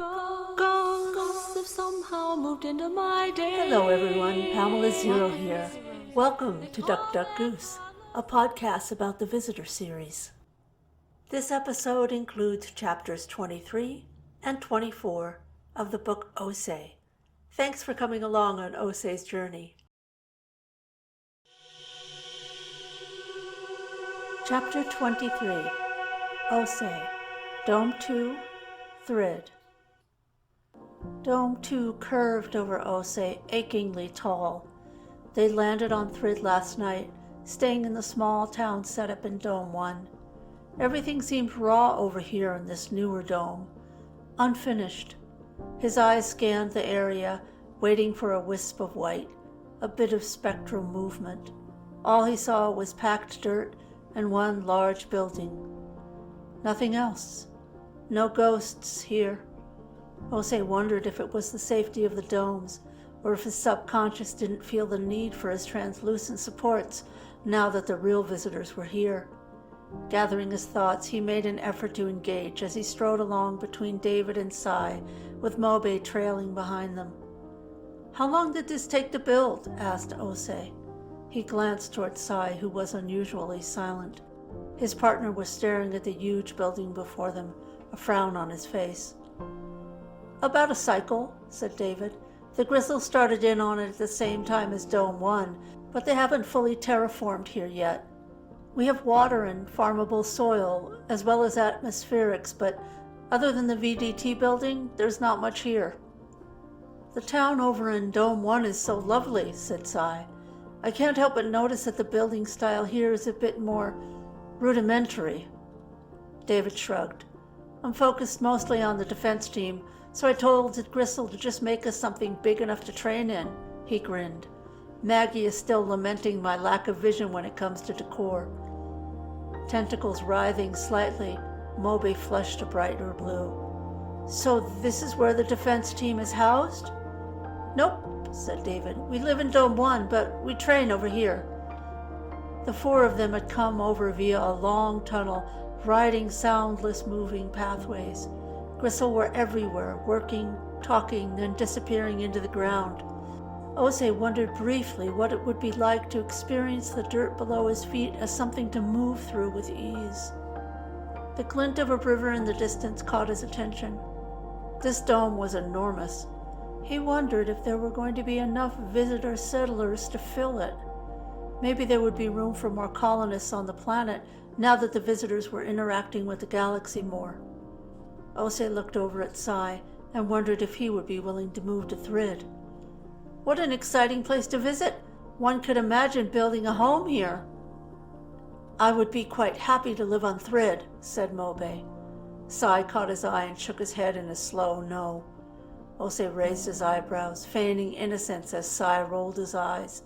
Ghosts have somehow moved into my day. Hello everyone, Pamela Zero here. Welcome to Duck Duck Goose, a podcast about the Visitor series. This episode includes chapters 23 and 24 of the book Osei. Thanks for coming along on Osei's journey. Chapter 23, Osei, Dome 2, Thrid. Dome 2 curved over Osei, achingly tall. They landed on Thrid last night, staying in the small town set up in Dome 1. Everything seemed raw over here in this newer dome, unfinished. His eyes scanned the area, waiting for a wisp of white, a bit of spectral movement. All he saw was packed dirt and one large building. Nothing else. No ghosts here. Osei wondered if it was the safety of the domes, or if his subconscious didn't feel the need for his translucent supports now that the real visitors were here. Gathering his thoughts, he made an effort to engage as he strode along between David and Sai, with Mobe trailing behind them. "How long did this take to build?" asked Osei. He glanced toward Sai, who was unusually silent. His partner was staring at the huge building before them, a frown on his face. "About a cycle," said David. "The Grizzles started in on it at the same time as Dome 1, but they haven't fully terraformed here yet. We have water and farmable soil, as well as atmospherics, but other than the VDT building, there's not much here." "The town over in Dome 1 is so lovely," said Sai. "I can't help but notice that the building style here is a bit more rudimentary." David shrugged. "I'm focused mostly on the defense team, so I told Gristle to just make us something big enough to train in." He grinned. "Maggie is still lamenting my lack of vision when it comes to decor." Tentacles writhing slightly, Mobe flushed a brighter blue. "So this is where the defense team is housed?" "Nope," said David. "We live in Dome 1, but we train over here." The four of them had come over via a long tunnel, riding soundless moving pathways. Gristle were everywhere, working, talking, then disappearing into the ground. Osei wondered briefly what it would be like to experience the dirt below his feet as something to move through with ease. The glint of a river in the distance caught his attention. This dome was enormous. He wondered if there were going to be enough visitor settlers to fill it. Maybe there would be room for more colonists on the planet now that the visitors were interacting with the galaxy more. Osei looked over at Sai and wondered if he would be willing to move to Thrid. "What an exciting place to visit! One could imagine building a home here." "I would be quite happy to live on Thrid," said Mobe. Sai caught his eye and shook his head in a slow no. Osei raised his eyebrows, feigning innocence as Sai rolled his eyes.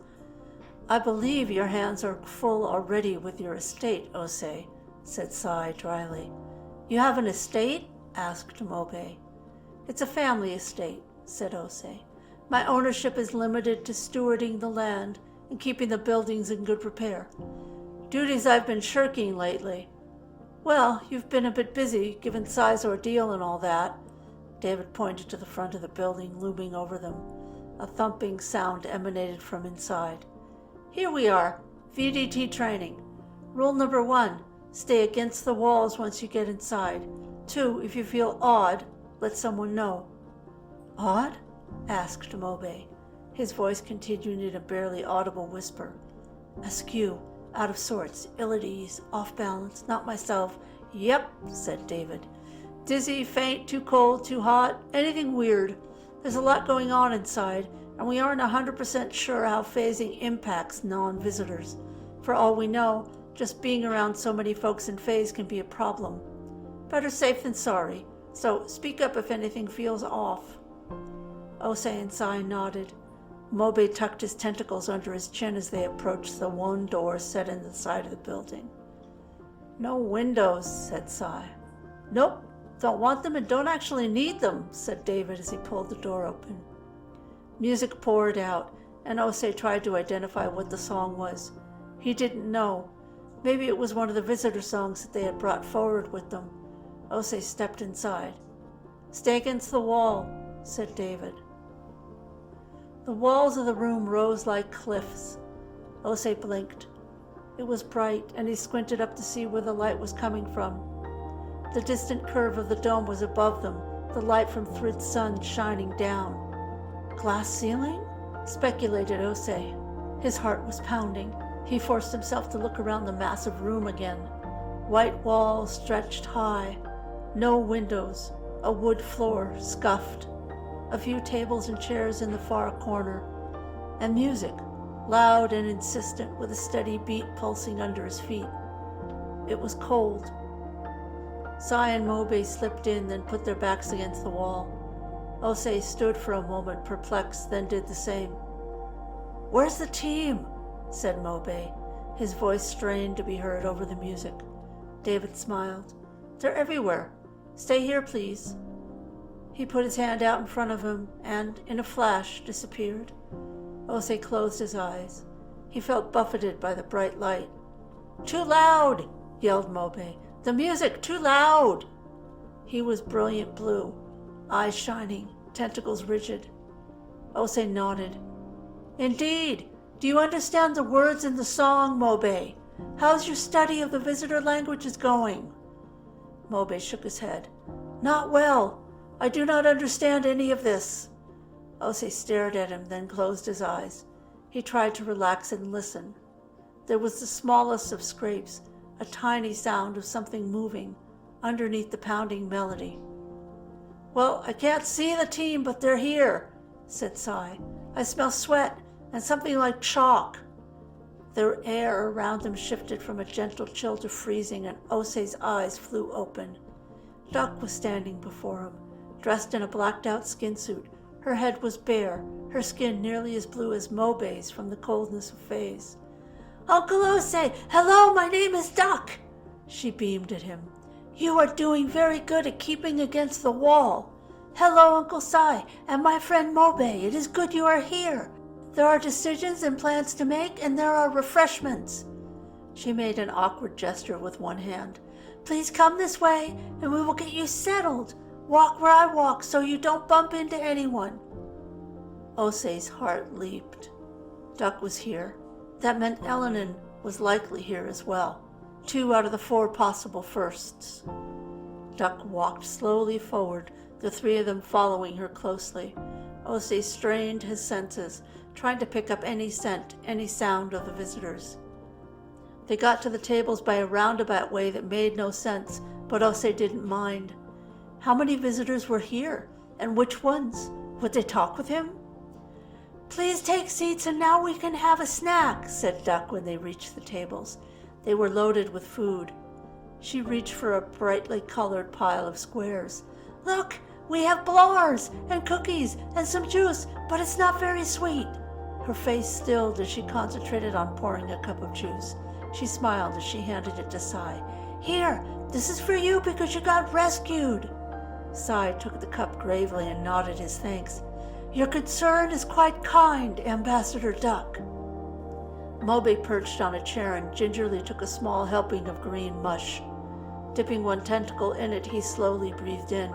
"I believe your hands are full already with your estate, Osei," said Sai dryly. "You have an estate?" asked Mobe. "It's a family estate," said Osei. "My ownership is limited to stewarding the land and keeping the buildings in good repair. Duties I've been shirking lately." "Well, you've been a bit busy, given Sai's ordeal and all that." David pointed to the front of the building looming over them. A thumping sound emanated from inside. "Here we are, VDT training. Rule number 1, stay against the walls once you get inside. 2, if you feel odd, let someone know." "Odd?" asked Mobe. His voice continued in a barely audible whisper. "Askew, out of sorts, ill at ease, off balance, not myself." "Yep," said David. "Dizzy, faint, too cold, too hot, anything weird. There's a lot going on inside, and we aren't 100% sure how phasing impacts non-visitors. For all we know, just being around so many folks in phase can be a problem. Better safe than sorry, so speak up if anything feels off." Osei and Sai nodded. Mobe tucked his tentacles under his chin as they approached the one door set in the side of the building. "No windows," said Sai. "Nope, don't want them and don't actually need them," said David as he pulled the door open. Music poured out, and Osei tried to identify what the song was. He didn't know. Maybe it was one of the visitor songs that they had brought forward with them. Osei stepped inside. Stay against the wall, said David. The walls of the room rose like cliffs. Osei blinked. It was bright, and he squinted up to see where the light was coming from. The distant curve of the dome was above them, the light from Thrid's sun shining down. Glass ceiling? Speculated Osei. His heart was pounding. He forced himself to look around the massive room again. White walls stretched high. No windows. A wood floor, scuffed. A few tables and chairs in the far corner. And music, loud and insistent, with a steady beat pulsing under his feet. It was cold. Sai and Mobe slipped in, then put their backs against the wall. Osei stood for a moment, perplexed, then did the same. "Where's the team?" said Mobe, his voice strained to be heard over the music. David smiled. "They're everywhere. Stay here, please." He put his hand out in front of him and, in a flash, disappeared. Osei closed his eyes. He felt buffeted by the bright light. "Too loud!" yelled Mobe. "The music, too loud!" He was brilliant blue, eyes shining, tentacles rigid. Osei nodded. "Indeed. Do you understand the words in the song, Mobe? How's your study of the visitor languages going?" Mobe shook his head. "Not well. I do not understand any of this." Osei stared at him, then closed his eyes. He tried to relax and listen. There was the smallest of scrapes, a tiny sound of something moving underneath the pounding melody. "Well, I can't see the team, but they're here," said Sai. "I smell sweat and something like chalk." The air around them shifted from a gentle chill to freezing, and Osei's eyes flew open. Duck was standing before him, dressed in a blacked-out skin suit. Her head was bare, her skin nearly as blue as Mobe's from the coldness of phase. "Uncle Osei, hello, my name is Duck." She beamed at him. "You are doing very good at keeping against the wall. Hello, Uncle Sai, and my friend Mobe. It is good you are here. There are decisions and plans to make, and there are refreshments." She made an awkward gesture with one hand. "Please come this way, and we will get you settled. Walk where I walk so you don't bump into anyone." Osei's heart leaped. Duck was here. That meant Elenin was likely here as well. 2 out of the 4 possible firsts. Duck walked slowly forward, the 3 of them following her closely. Osei strained his senses, trying to pick up any scent, any sound of the visitors. They got to the tables by a roundabout way that made no sense, but Osei didn't mind. How many visitors were here, and which ones? Would they talk with him? "Please take seats, and now we can have a snack," said Duck when they reached the tables. They were loaded with food. She reached for a brightly colored pile of squares. "Look, we have blars and cookies and some juice, but it's not very sweet." Her face stilled as she concentrated on pouring a cup of juice. She smiled as she handed it to Sai. "Here, this is for you because you got rescued." Sai took the cup gravely and nodded his thanks. "Your concern is quite kind, Ambassador Duck." Mobe perched on a chair and gingerly took a small helping of green mush. Dipping one tentacle in it, he slowly breathed in.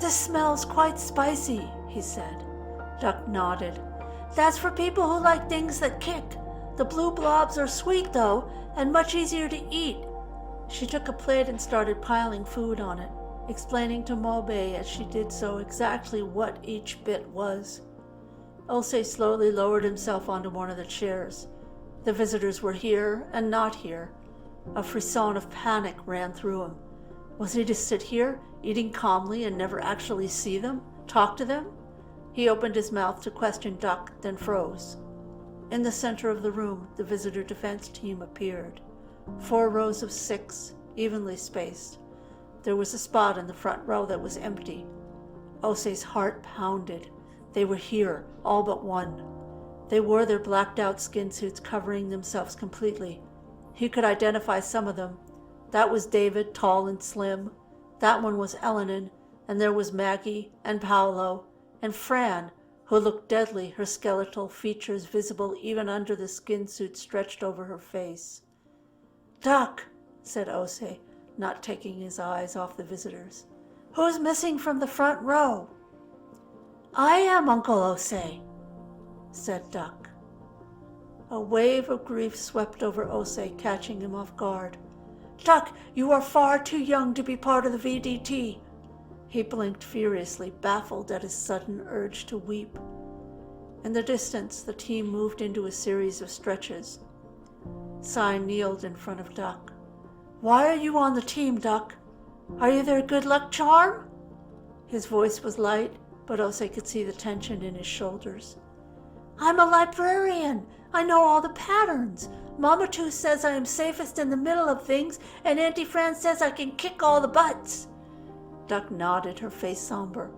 "This smells quite spicy," he said. Duck nodded. "That's for people who like things that kick. The blue blobs are sweet, though, and much easier to eat." She took a plate and started piling food on it, explaining to Mobe as she did so exactly what each bit was. Osei slowly lowered himself onto one of the chairs. The visitors were here and not here. A frisson of panic ran through him. Was he to sit here, eating calmly, and never actually see them, talk to them? He opened his mouth to question Duck, then froze. In the center of the room, the visitor defense team appeared. 4 rows of 6, evenly spaced. There was a spot in the front row that was empty. Osei's heart pounded. They were here, all but one. They wore their blacked-out skin suits, covering themselves completely. He could identify some of them. That was David, tall and slim. That one was Elenin, and there was Maggie and Paolo and Fran, who looked deadly, her skeletal features visible even under the skin suit stretched over her face. "Duck," said Osei, not taking his eyes off the visitors. Who's missing from the front row? I am, Uncle Osei, said Duck. A wave of grief swept over Osei, catching him off guard. Duck, you are far too young to be part of the VDT. He blinked furiously, baffled at his sudden urge to weep. In the distance, the team moved into a series of stretches. Sai kneeled in front of Duck. Why are you on the team, Duck? Are you their good luck charm? His voice was light, but Osei could see the tension in his shoulders. I'm a librarian. I know all the patterns. Mama Tu says I am safest in the middle of things, and Auntie Fran says I can kick all the butts. Duck nodded, her face somber.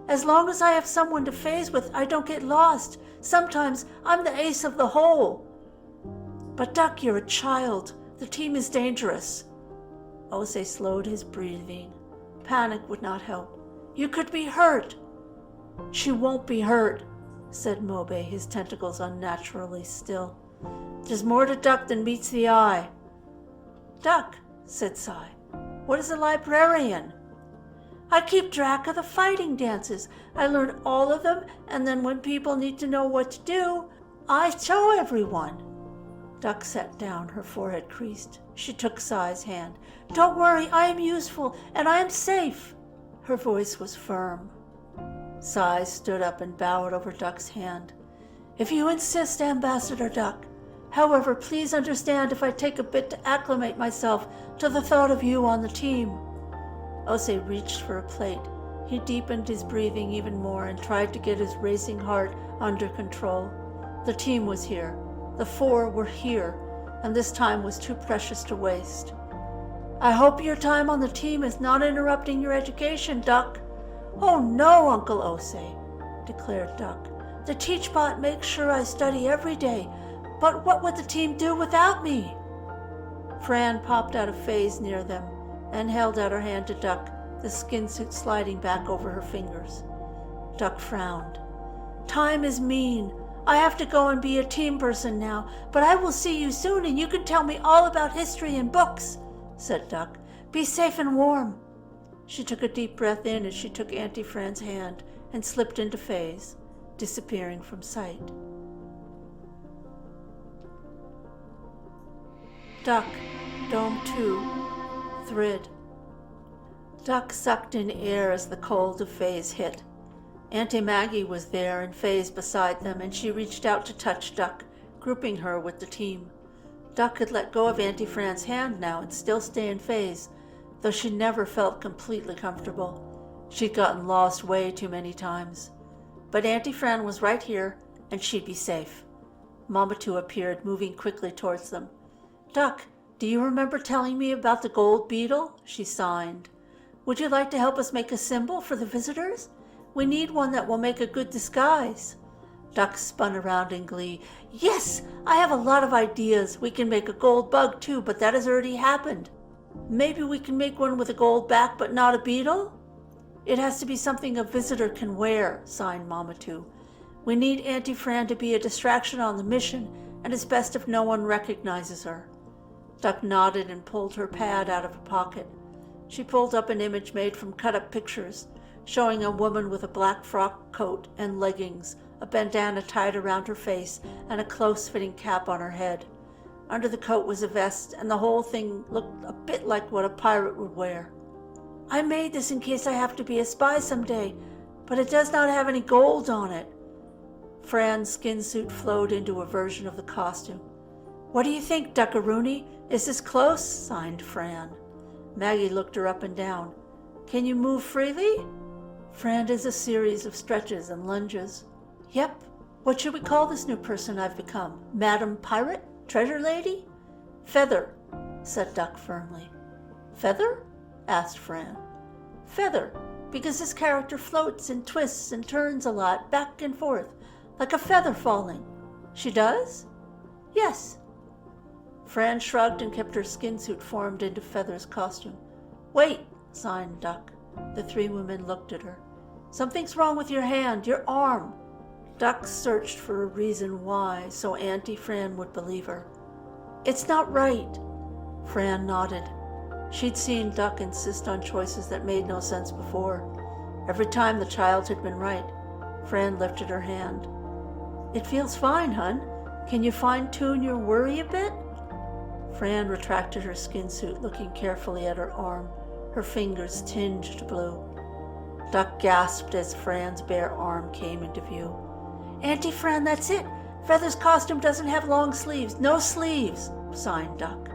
As long as I have someone to phase with, I don't get lost. Sometimes I'm the ace of the hole. But Duck, you're a child. The team is dangerous. Osei slowed his breathing. Panic would not help. You could be hurt. She won't be hurt, said Mobe, his tentacles unnaturally still. There's more to Duck than meets the eye. Duck, said Sai. What is a librarian? I keep track of the fighting dances. I learn all of them, and then when people need to know what to do, I show everyone. Duck sat down, her forehead creased. She took Sai's hand. Don't worry, I am useful, and I am safe. Her voice was firm. Sai stood up and bowed over Duck's hand. If you insist, Ambassador Duck. However, please understand if I take a bit to acclimate myself to the thought of you on the team. Osei reached for a plate. He deepened his breathing even more and tried to get his racing heart under control. The team was here. The four were here, and this time was too precious to waste. I hope your time on the team is not interrupting your education, Duck. Oh no, Uncle Osei, declared Duck. The TeachBot makes sure I study every day, but what would the team do without me? Fran popped out of phase near them and held out her hand to Duck, the skin suit sliding back over her fingers. Duck frowned. Time is mean. I have to go and be a team person now, but I will see you soon and you can tell me all about history and books, said Duck. Be safe and warm. She took a deep breath in as she took Auntie Fran's hand and slipped into phase, disappearing from sight. Duck, Dome 2, Thrid. Duck sucked in air as the cold of phase hit. Auntie Maggie was there in phase beside them, and she reached out to touch Duck, grouping her with the team. Duck could let go of Auntie Fran's hand now and still stay in phase, though she never felt completely comfortable. She'd gotten lost way too many times. But Auntie Fran was right here, and she'd be safe. Mama Tu appeared, moving quickly towards them. Duck, do you remember telling me about the gold beetle? She signed. Would you like to help us make a symbol for the visitors? We need one that will make a good disguise. Duck spun around in glee. Yes, I have a lot of ideas. We can make a gold bug too, but that has already happened. Maybe we can make one with a gold back, but not a beetle? It has to be something a visitor can wear, signed Mama Tu. We need Auntie Fran to be a distraction on the mission, and it's best if no one recognizes her. Duck nodded and pulled her pad out of her pocket. She pulled up an image made from cut-up pictures, showing a woman with a black frock coat and leggings, a bandana tied around her face, and a close-fitting cap on her head. Under the coat was a vest, and the whole thing looked a bit like what a pirate would wear. I made this in case I have to be a spy someday, but it does not have any gold on it. Fran's skin suit flowed into a version of the costume. What do you think, Duckaroony? Is this close? Signed Fran. Maggie looked her up and down. Can you move freely? Fran is a series of stretches and lunges. Yep. What should we call this new person I've become? Madam Pirate? Treasure Lady? Feather, said Duck firmly. Feather? Asked Fran. Feather, because this character floats and twists and turns a lot, back and forth, like a feather falling. She does? Yes. Fran shrugged and kept her skin suit formed into Feather's costume. Wait, signed Duck. The three women looked at her. Something's wrong with your hand, your arm. Duck searched for a reason why, so Auntie Fran would believe her. It's not right. Fran nodded. She'd seen Duck insist on choices that made no sense before. Every time the child had been right, Fran lifted her hand. "It feels fine, hun. Can you fine-tune your worry a bit?" Fran retracted her skin suit, looking carefully at her arm, her fingers tinged blue. Duck gasped as Fran's bare arm came into view. "Auntie Fran, that's it. Feather's costume doesn't have long sleeves. No sleeves," signed Duck.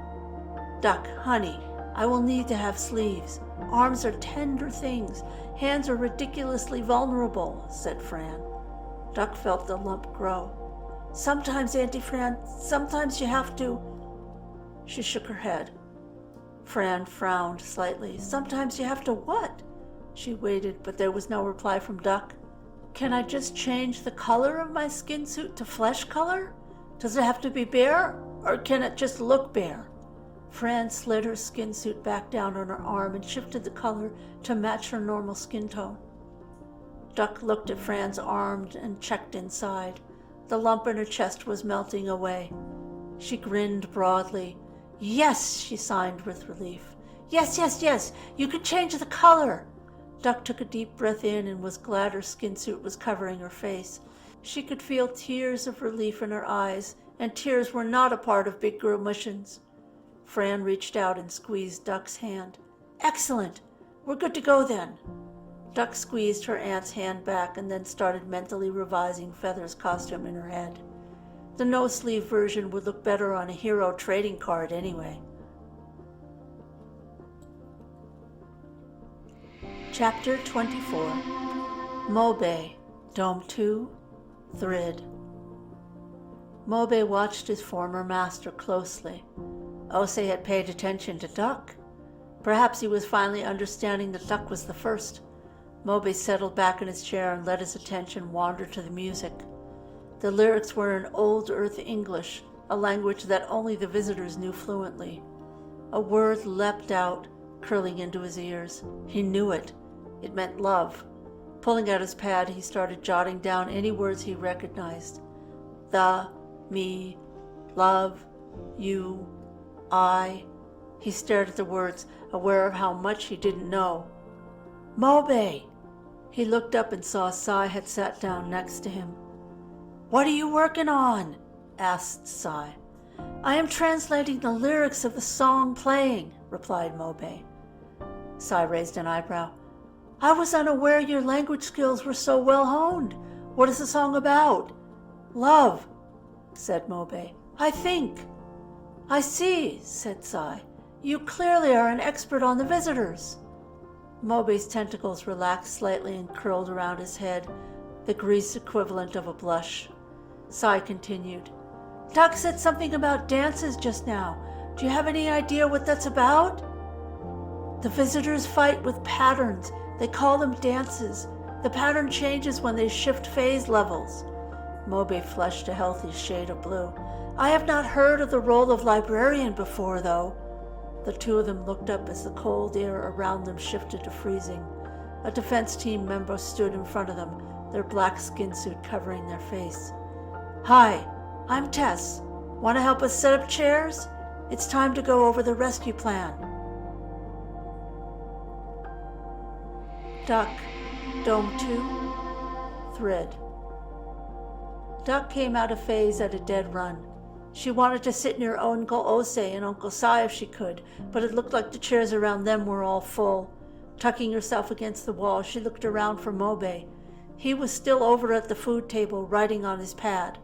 "Duck, honey, I will need to have sleeves. Arms are tender things. Hands are ridiculously vulnerable," said Fran. Duck felt the lump grow. "Sometimes, Auntie Fran, sometimes you have to." She shook her head. Fran frowned slightly. "Sometimes you have to what?" She waited, but there was no reply from Duck. "Can I just change the color of my skin suit to flesh color? Does it have to be bare, or can it just look bare?" Fran slid her skin suit back down on her arm and shifted the color to match her normal skin tone. Duck looked at Fran's arm and checked inside. The lump in her chest was melting away. She grinned broadly. "Yes," she signed with relief. "Yes, yes, yes, you can change the color." Duck took a deep breath in and was glad her skin suit was covering her face. She could feel tears of relief in her eyes, and tears were not a part of big girl missions. Fran reached out and squeezed Duck's hand. "Excellent. We're good to go then." Duck squeezed her aunt's hand back and then started mentally revising Feather's costume in her head. The no-sleeve version would look better on a hero trading card anyway. Chapter 24. Mobe, Dome 2, Thrid. Mobe watched his former master closely. Ose had paid attention to Duck. Perhaps he was finally understanding that Duck was the first. Mobe settled back in his chair and let his attention wander to the music. The lyrics were in Old Earth English, a language that only the visitors knew fluently. A word leapt out, curling into his ears. He knew it. It meant love. Pulling out his pad, he started jotting down any words he recognized. The, me, love, you, I. He stared at the words, aware of how much he didn't know. "Mobe!" He looked up and saw Sai had sat down next to him. "What are you working on?" asked Sai. "I am translating the lyrics of the song playing," replied Mobe. Sai raised an eyebrow. "I was unaware your language skills were so well honed. What is the song about?" "Love," said Mobe. "I think." "I see," said Sai. "You clearly are an expert on the visitors." Mobe's tentacles relaxed slightly and curled around his head, the grease equivalent of a blush. Sai continued. "Duck said something about dances just now. Do you have any idea what that's about?" "The visitors fight with patterns. They call them dances. The pattern changes when they shift phase levels." Mobe flushed a healthy shade of blue. "I have not heard of the role of librarian before, though." The two of them looked up as the cold air around them shifted to freezing. A defense team member stood in front of them, their black skin suit covering their face. "Hi, I'm Tess. Want to help us set up chairs? It's time to go over the rescue plan." Duck, Dome 2, Thrid. Duck came out of phase at a dead run. She wanted to sit near Uncle Ose and Uncle Sai if she could, but it looked like the chairs around them were all full. Tucking herself against the wall, she looked around for Mobe. He was still over at the food table, writing on his pad.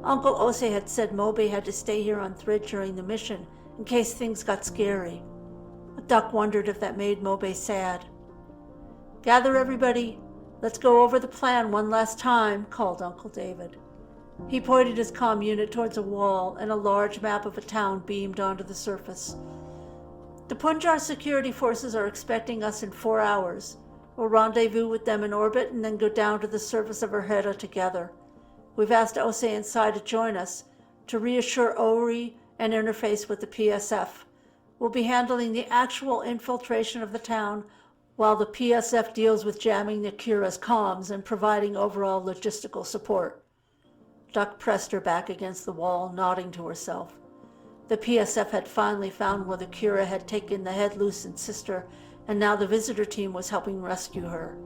Uncle Ose had said Mobe had to stay here on Thrid during the mission, in case things got scary. Duck wondered if that made Mobe sad. "Gather everybody. Let's go over the plan one last time," called Uncle David. He pointed his comm unit towards a wall, and a large map of a town beamed onto the surface. "The Punjar security forces are expecting us in 4 hours. We'll rendezvous with them in orbit and then go down to the surface of Herheta together. We've asked Ose and Sai to join us to reassure Ori and interface with the PSF. We'll be handling the actual infiltration of the town while the PSF deals with jamming the Kira's comms and providing overall logistical support." Duck pressed her back against the wall, nodding to herself. The PSF had finally found where the Cura had taken the head-loosened sister, and now the visitor team was helping rescue her.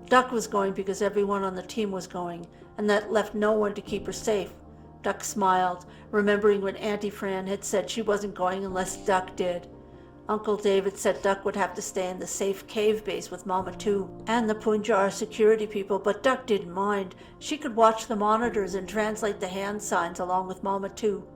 Duck was going because everyone on the team was going, and that left no one to keep her safe. Duck smiled, remembering when Auntie Fran had said she wasn't going unless Duck did. Uncle David said Duck would have to stay in the safe cave base with Mama too, and the Punjar security people, but Duck didn't mind. She could watch the monitors and translate the hand signs along with Mama too.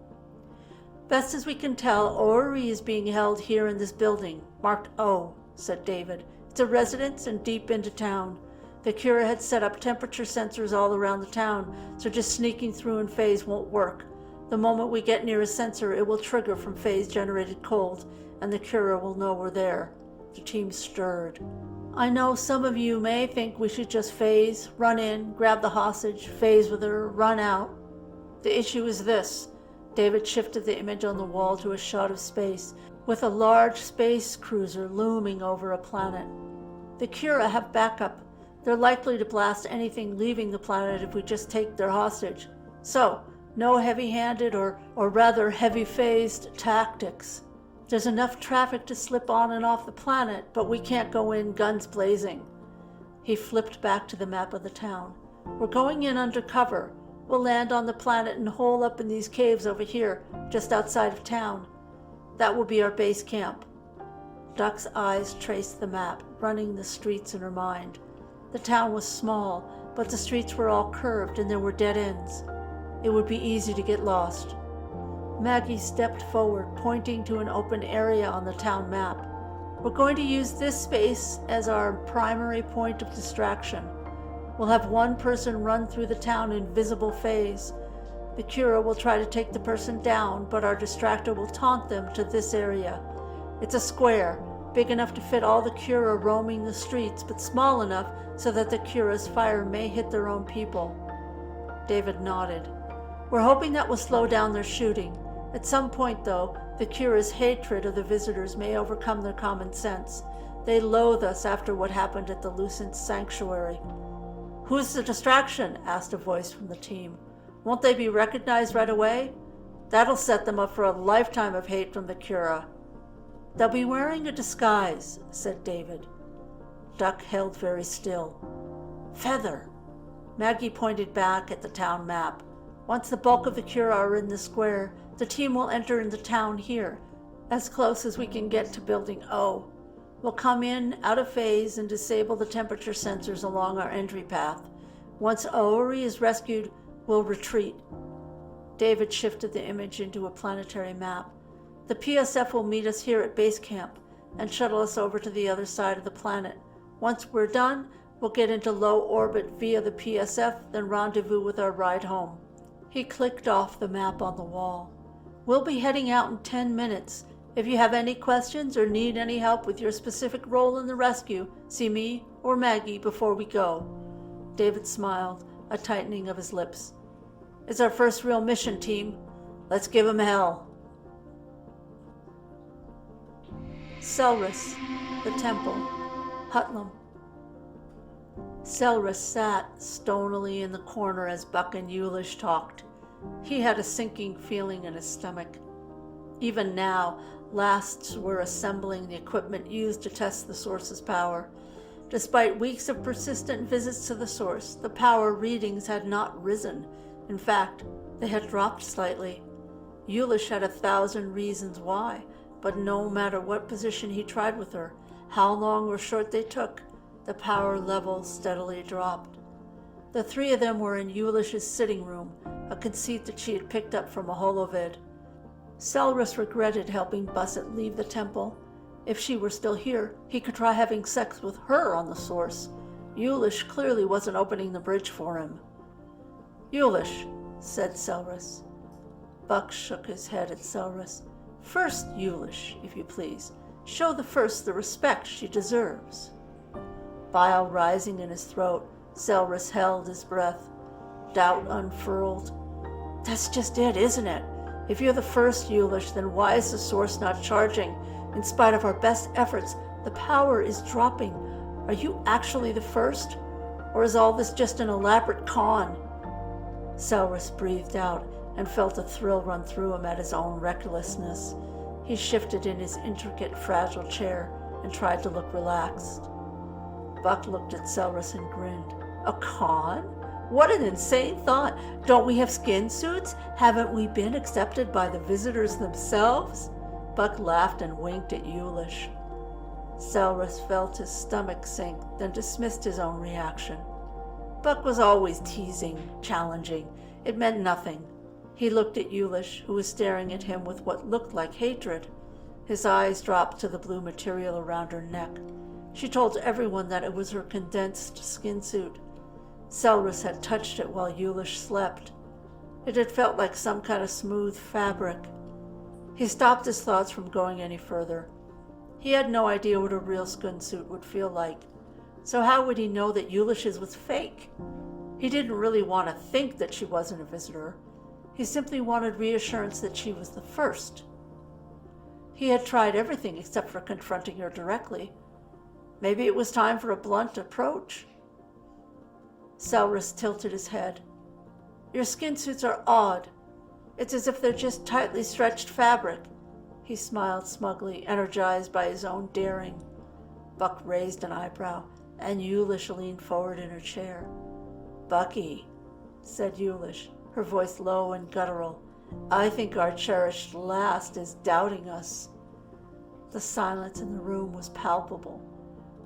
Best as we can tell, Ori is being held here in this building, marked O, said David. It's a residence and deep into town. The Cura had set up temperature sensors all around the town, so just sneaking through in phase won't work. The moment we get near a sensor, it will trigger from phase-generated cold, and the Cura will know we're there. The team stirred. I know some of you may think we should just phase, run in, grab the hostage, phase with her, run out. The issue is this. David shifted the image on the wall to a shot of space, with a large space cruiser looming over a planet. The Cura have backup. They're likely to blast anything leaving the planet if we just take their hostage. So, no heavy-handed or rather heavy-phased tactics. There's enough traffic to slip on and off the planet, but we can't go in guns blazing. He flipped back to the map of the town. We're going in undercover. We'll land on the planet and hole up in these caves over here, just outside of town. That will be our base camp. Duck's eyes traced the map, running the streets in her mind. The town was small, but the streets were all curved and there were dead ends. It would be easy to get lost. Maggie stepped forward, pointing to an open area on the town map. We're going to use this space as our primary point of distraction. We'll have one person run through the town in visible phase. The Cura will try to take the person down, but our distractor will taunt them to this area. It's a square, big enough to fit all the Cura roaming the streets, but small enough so that the Cura's fire may hit their own people. David nodded. We're hoping that will slow down their shooting. At some point, though, the Cura's hatred of the visitors may overcome their common sense. They loathe us after what happened at the Lucent Sanctuary. Who's the distraction? Asked a voice from the team. Won't they be recognized right away? That'll set them up for a lifetime of hate from the Cura. They'll be wearing a disguise, said David. Duck held very still. Feather. Maggie pointed back at the town map. Once the bulk of the Cura are in the square, the team will enter into town here, as close as we can get to Building O. We'll come in, out of phase, and disable the temperature sensors along our entry path. Once Ori is rescued, we'll retreat. David shifted the image into a planetary map. The PSF will meet us here at base camp and shuttle us over to the other side of the planet. Once we're done, we'll get into low orbit via the PSF, then rendezvous with our ride home. He clicked off the map on the wall. We'll be heading out in 10 minutes. If you have any questions or need any help with your specific role in the rescue, see me or Maggie before we go. David smiled, a tightening of his lips. It's our first real mission, team. Let's give 'em hell. Selris, the temple, Hutlam. Selris sat stonily in the corner as Buck and Eulish talked. He had a sinking feeling in his stomach. Even now, lasts were assembling the equipment used to test the source's power. Despite weeks of persistent visits to the source, the power readings had not risen. In fact, they had dropped slightly. Eulish had 1,000 reasons why, but no matter what position he tried with her, how long or short they took, the power level steadily dropped. The three of them were in Eulish's sitting room, a conceit that she had picked up from a holovid. Selris regretted helping Busset leave the temple. If she were still here, he could try having sex with her on the source. Eulish clearly wasn't opening the bridge for him. Eulish, said Selris. Buck shook his head at Selris. First, Eulish, if you please. Show the first the respect she deserves. Bile rising in his throat, Selris held his breath. Doubt unfurled. That's just it, isn't it? If you're the first, Eulish, then why is the source not charging? In spite of our best efforts, the power is dropping. Are you actually the first? Or is all this just an elaborate con? Selris breathed out, and felt a thrill run through him at his own recklessness. He shifted in his intricate, fragile chair and tried to look relaxed. Buck looked at Selris and grinned. A con? What an insane thought! Don't we have skin suits? Haven't we been accepted by the visitors themselves? Buck laughed and winked at Yulish. Selris felt his stomach sink, then dismissed his own reaction. Buck was always teasing, challenging. It meant nothing. He looked at Yulish, who was staring at him with what looked like hatred. His eyes dropped to the blue material around her neck. She told everyone that it was her condensed skin suit. Selris had touched it while Yulish slept. It had felt like some kind of smooth fabric. He stopped his thoughts from going any further. He had no idea what a real skin suit would feel like. So how would he know that Yulish's was fake? He didn't really want to think that she wasn't a visitor. He simply wanted reassurance that she was the first. He had tried everything except for confronting her directly. Maybe it was time for a blunt approach. Selris tilted his head. Your skin suits are odd. It's as if they're just tightly stretched fabric. He smiled smugly, energized by his own daring. Buck raised an eyebrow, and Yulish leaned forward in her chair. Bucky, said Yulish, her voice low and guttural, I think our cherished last is doubting us. The silence in the room was palpable.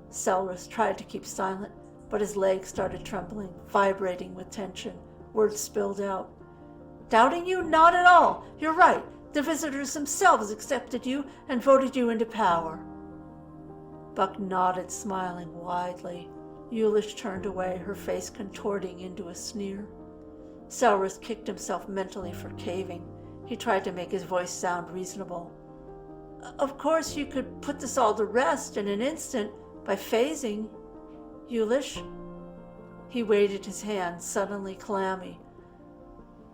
Selris tried to keep silent, but his legs started trembling, vibrating with tension. Words spilled out. Doubting you? Not at all. You're right. The visitors themselves accepted you and voted you into power. Buck nodded, smiling widely. Yulish turned away, her face contorting into a sneer. Selris kicked himself mentally for caving. He tried to make his voice sound reasonable. Of course, you could put this all to rest in an instant by phasing. Yulish? He waved his hand, suddenly clammy.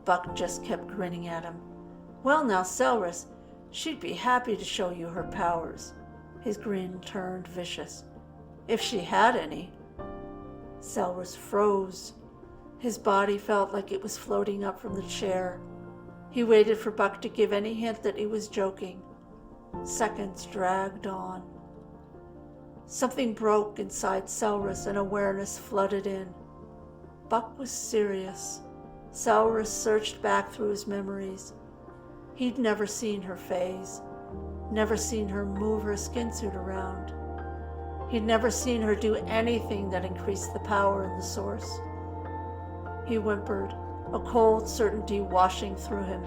Buck just kept grinning at him. Well now, Selris, she'd be happy to show you her powers. His grin turned vicious. If she had any. Selris froze. His body felt like it was floating up from the chair. He waited for Buck to give any hint that he was joking. Seconds dragged on. Something broke inside Selris and awareness flooded in. Buck was serious. Selris searched back through his memories. He'd never seen her phase, never seen her move her skin suit around. He'd never seen her do anything that increased the power in the source. He whimpered, a cold certainty washing through him.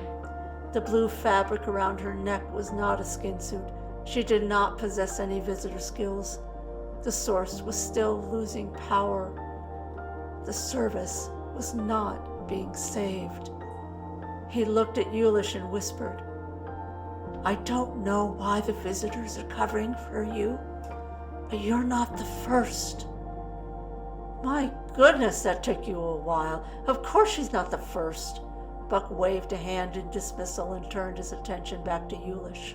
The blue fabric around her neck was not a skin suit. She did not possess any visitor skills. The source was still losing power. The service was not being saved. He looked at Yulish and whispered, I don't know why the visitors are covering for you, but you're not the first. My goodness, that took you a while. Of course she's not the first. Buck waved a hand in dismissal and turned his attention back to Yulish.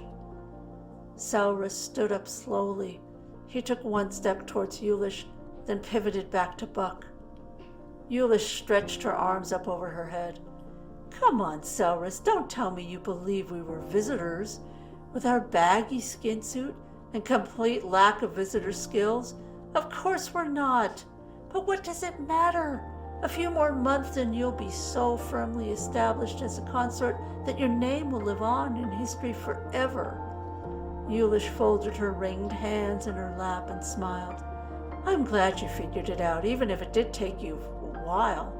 Selris stood up slowly. He took one step towards Yulish, then pivoted back to Buck. Yulish stretched her arms up over her head. Come on, Selris, don't tell me you believe we were visitors. With our baggy skin suit and complete lack of visitor skills? Of course we're not. But what does it matter? A few more months and you'll be so firmly established as a consort that your name will live on in history forever. Yulish folded her ringed hands in her lap and smiled. I'm glad you figured it out, even if it did take you a while.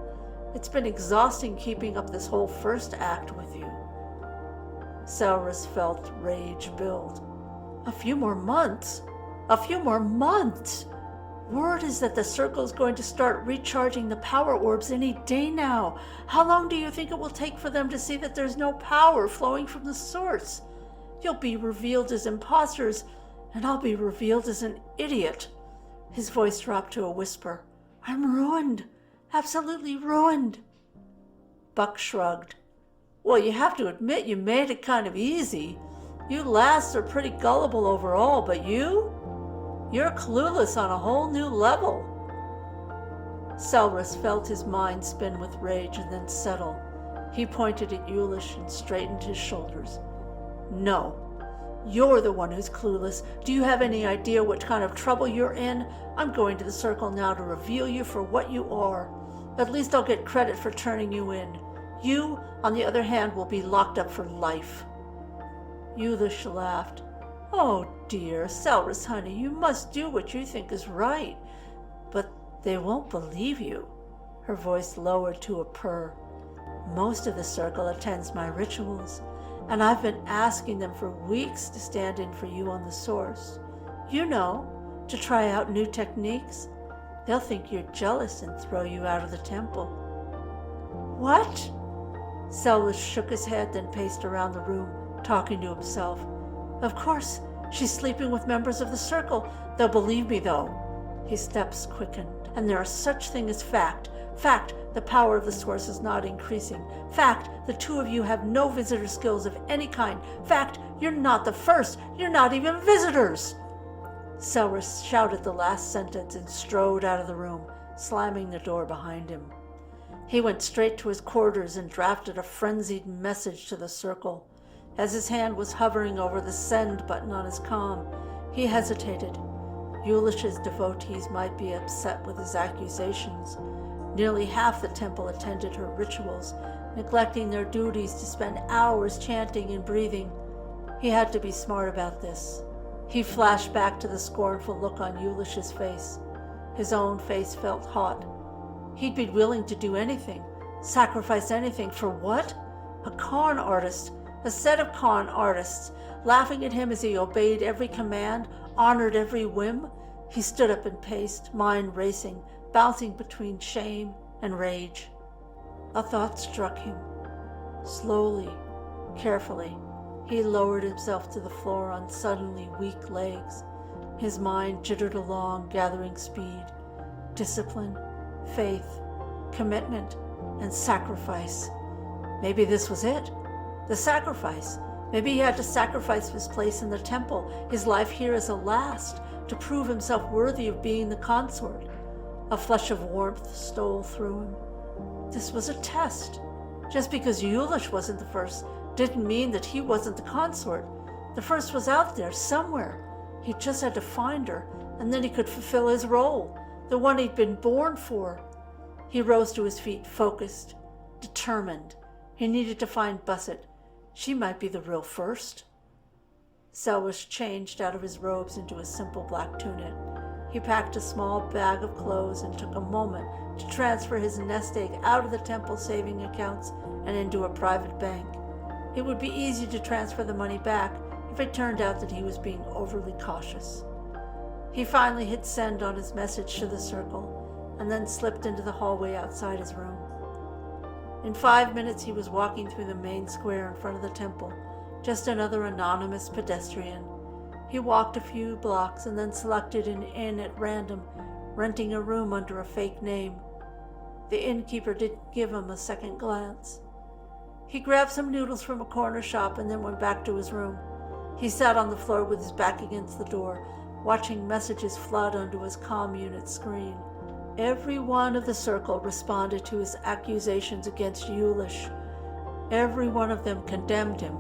It's been exhausting keeping up this whole first act with you. Selris felt rage build. A few more months? A few more months? Word is that the circle is going to start recharging the power orbs any day now. How long do you think it will take for them to see that there's no power flowing from the source? You'll be revealed as imposters, and I'll be revealed as an idiot. His voice dropped to a whisper. I'm ruined. Absolutely ruined. Buck shrugged. Well, you have to admit you made it kind of easy. You lasts are pretty gullible overall, but you're clueless on a whole new level. Selris felt his mind spin with rage and then settle. He pointed at Yulish and straightened his shoulders. No, you're the one who's clueless. Do you have any idea what kind of trouble you're in? I'm going to the circle now to reveal you for what you are. At least I'll get credit for turning you in. You, on the other hand, will be locked up for life. Yulish laughed. Oh dear, Selris, honey, you must do what you think is right. But they won't believe you. Her voice lowered to a purr. Most of the circle attends my rituals, and I've been asking them for weeks to stand in for you on the source. You know, to try out new techniques. They'll think you're jealous and throw you out of the temple. What? Selris shook his head, then paced around the room, talking to himself. Of course, she's sleeping with members of the circle. They'll believe me, though. His steps quickened. And there are such things as fact. Fact, the power of the source is not increasing. Fact, the two of you have no visitor skills of any kind. Fact, you're not the first. You're not even visitors. Selris shouted the last sentence and strode out of the room, slamming the door behind him. He went straight to his quarters and drafted a frenzied message to the circle. As his hand was hovering over the send button on his comm, he hesitated. Yulish's devotees might be upset with his accusations. Nearly half the temple attended her rituals, neglecting their duties to spend hours chanting and breathing. He had to be smart about this. He flashed back to the scornful look on Yulish's face. His own face felt hot. He'd be willing to do anything, sacrifice anything. For what? A con artist, a set of con artists, laughing at him as he obeyed every command, honored every whim. He stood up and paced, mind racing, bouncing between shame and rage. A thought struck him. Slowly, carefully, he lowered himself to the floor on suddenly weak legs. His mind jittered along, gathering speed. Discipline, faith, commitment, and sacrifice. Maybe this was it. The sacrifice. Maybe he had to sacrifice his place in the temple, his life here as a last, to prove himself worthy of being the consort. A flush of warmth stole through him. This was a test. Just because Yulish wasn't the first didn't mean that he wasn't the consort. The first was out there, somewhere. He just had to find her, and then he could fulfill his role, the one he'd been born for. He rose to his feet, focused, determined. He needed to find Busset. She might be the real first. Selris changed out of his robes into a simple black tunic. He packed a small bag of clothes and took a moment to transfer his nest egg out of the temple saving accounts and into a private bank. It would be easy to transfer the money back if it turned out that he was being overly cautious. He finally hit send on his message to the circle and then slipped into the hallway outside his room. In 5 minutes he was walking through the main square in front of the temple, just another anonymous pedestrian. He walked a few blocks and then selected an inn at random, renting a room under a fake name. The innkeeper didn't give him a second glance. He grabbed some noodles from a corner shop and then went back to his room. He sat on the floor with his back against the door, watching messages flood onto his comm unit screen. Every one of the circle responded to his accusations against Yulish. Every one of them condemned him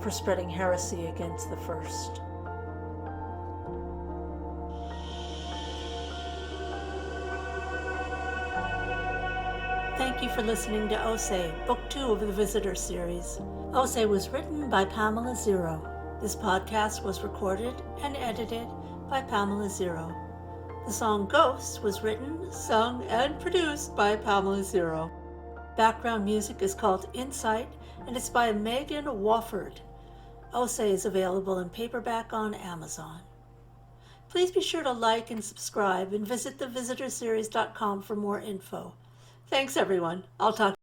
for spreading heresy against the first. Thank you for listening to Ose, Book 2 of the Visitor series. Ose was written by Pamela Zero. This podcast was recorded and edited by Pamela Zero. The song Ghosts was written, sung, and produced by Pamela Zero. Background music is called Insight, and it's by Megan Wofford. Ose is available in paperback on Amazon. Please be sure to like and subscribe and visit thevisitorseries.com for more info. Thanks, everyone. I'll talk